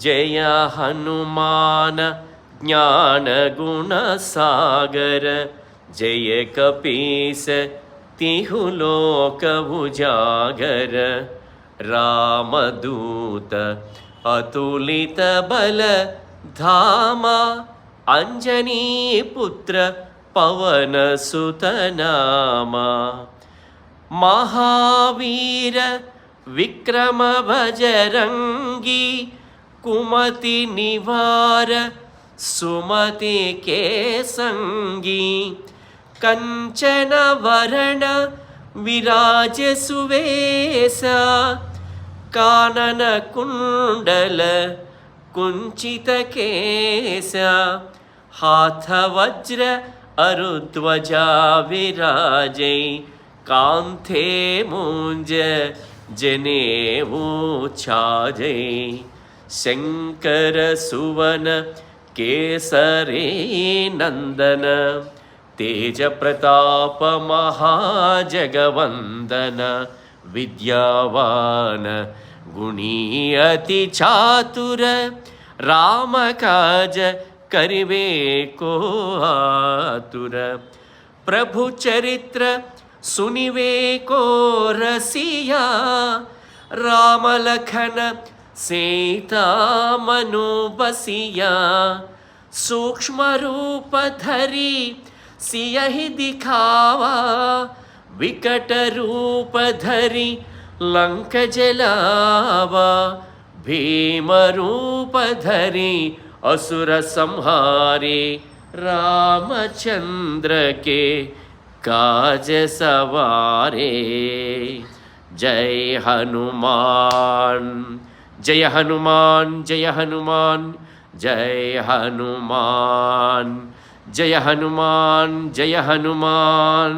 जय हनुमान ज्ञान गुण सागर। जय कपीस तिहु लोक उजागर। रामदूत अतुलित बल धामा। अंजनी पुत्र पवन सुत नामा। महावीर विक्रम बजरंगी। कुमति निवार सुमति के संगी। कंचन वरण विराज सुवेशा। कानन कुंडल कुंचित केसा। हाथ वज्र अरुध्वजा विराजै। कांथे मूंज जनेऊ छाजै। शंकर सुवन केसरी नंदन। तेज प्रताप महाजगवंदन। विद्यावान गुणी अति चातुर। राम काज करिवे को आतुर। प्रभु चरित्र सुनिवे को रसिया। राम लखन सीता मनु बसिया। सूक्ष्म रूप धरि सियहि दिखावा। विकट रूप धरि लंक जलावा। भीम रूप धरि असुर संहारे। रामचंद्र के काज सवारे। जय हनुमान जय हनुमान जय हनुमान जय हनुमान जय हनुमान जय हनुमान।